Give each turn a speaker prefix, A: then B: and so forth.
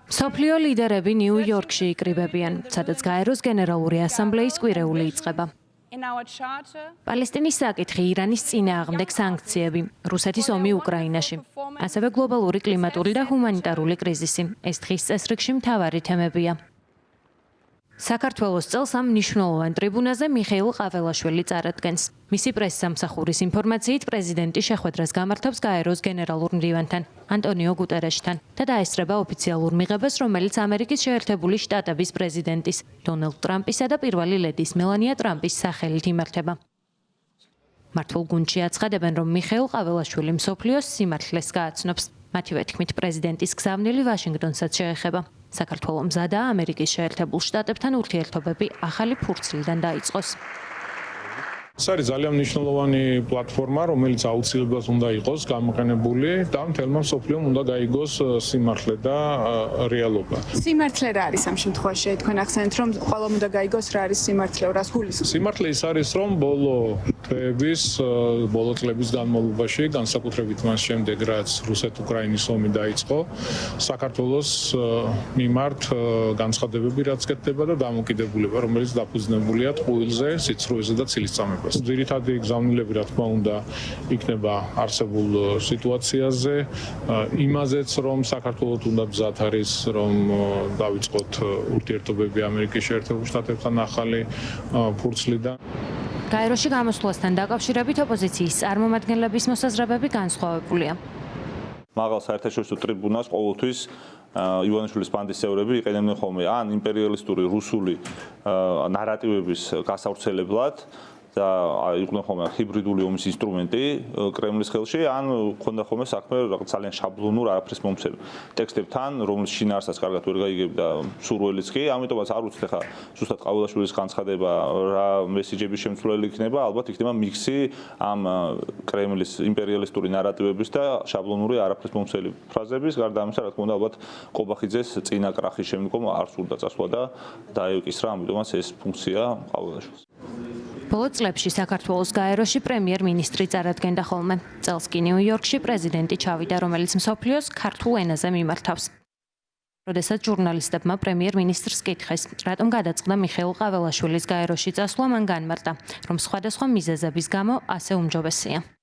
A: მსოფლიო ლიდერები ნიუ-იორკში იკრიბებიან, სადაც გაეროს გენერალური ასამბლეის კვირეული იწყება. პალესტინის საკითხი, ირანის წინააღმდეგ სანქციები, რუსეთის ომი უკრაინაში, ასევე გლობალური კლიმატური და ჰუმანიტარული კრიზისი. ეს დღის წესრიგში მთავარი თემებია. საქართველოს წელს ამ მნიშვნელოვან ტრიბუნაზე მიხეილ ყაველაშვილი წარადგენს. მისი პრესსამსახურის ინფორმაციით პრეზიდენტი შეხვედრას გამართავს გაეროს გენერალურ მდივანთან, ანტონიო გუტერეშთან და დაესწრება ოფიციალურ მიღებას, რომელიც ამერიკის შეერთებული შტატების პრეზიდენტის, დონალდ ტრამპისა და პირველი ლედის მელანია ტრამპის სახელით იმართება. მართულ გუნდში აცხადებენ, რომ მიხეილ ყაველაშვილი მსოფლიოს სიმართლეს გააცნობს. მათივე თქმით, პრეზიდენტის გზავნილი ვაშინგტონსაც შეეხება. საქართველო მზადაა ამერიკის შეერთებულ შტატებთან ურთიერთობები ახალი ფურცლიდან დაიწყოს.
B: ეს არის ძალიან მნიშვნელოვანი პლატფორმა, რომელიც აუცილებლად უნდა იყოს გამოყენებული და მთელმა მსოფლიომ უნდა გაიგოს სიმართლე და რეალობა.
C: სიმართლე რა არის ამ შემთხვევაში? თქვენ ახსენეთ, რომ ყველამ უნდა გაიგოს რა არის სიმართლე, რას გულისხმობთ?
B: სიმართლე ის არის, რომ ბოლო წლების განმავლობაში, განსაკუთრებით მას შემდეგ, რაც რუსეთ-უკრაინის ომი დაიწყო, საქართველოს მიმართ განცხადებები რაც კეთდება და დამოკიდებულება, რომელიც დაფუძნებულია ტყუილზე, სიცრუეზე და ცილისწამებაზე. ძირითადი გზავნილები, რა თქმა უნდა, იქნება არსებულ სიტუაციაზე, იმაზეც, რომ საქართველოს უნდა მზად არის, რომ დავიწყოთ ურთიერთობები ამერიკის შეერთებულ შტატებთან ახალი ფურცლიდან.
A: გაეროში გამოსვლასთან დაკავშირებით ოპოზიციის წარმომადგენლების მოსაზრებები განსხვავებულია.
D: მაღალ საერთაშორისო ტრიბუნას ყოველთვის ივანიშვილის ბანდის წევრები იყენებდნენ ხოლმე ან იმპერიალისტური რუსული ნარატივების გასავრცელებლად და იყვნენ ხოლმე ჰიბრიდული ომის ინსტრუმენტი კრემლის ხელში, ან ქონდა ხოლმე საქმე რაღაც ძალიან შაბლონურ არაფრის მომცემ ტექსტებთან, რომლის შინაარსსაც კარგად ვერ გაიგებ და სურვილიც კი, ამიტომაც არ ვიცით ხა ზუსტად ყაველაშვილის განცხადება რა მესიჯების შემცვლელი იქნება, ალბათ იქნება მიქსი ამ კრემლის იმპერიალისტური ნარატივების და შაბლონური არაფრის მომცემი ფრაზების, გარდა ამისა, რა თქმა უნდა, ალბათ ყობახიძეს წინა კრახის შემდგომ არ სურდა წასვლა და დაეუკისრა, ამიტომაც ეს ფუნქცია ყაველაშვილს.
A: ბოლო წლებში საქართველოს გაეროში პრემიერ-მინისტრი წარადგენდა ხოლმე. წელს კი ნიუ-იორკში პრეზიდენტი ჩავიდა, რომელიც მსოფლიოს ქართულ ენაზე მიმართავს. როდესაც ჟურნალისტებმა პრემიერ-მინისტრს კითხეს, რატომ გადაწყდა მიხეილ ყაველაშვილის გაეროში წასვლა, მან განმარტა, რომ სხვადასხვა მიზეზების გამო ასე უმჯობესია.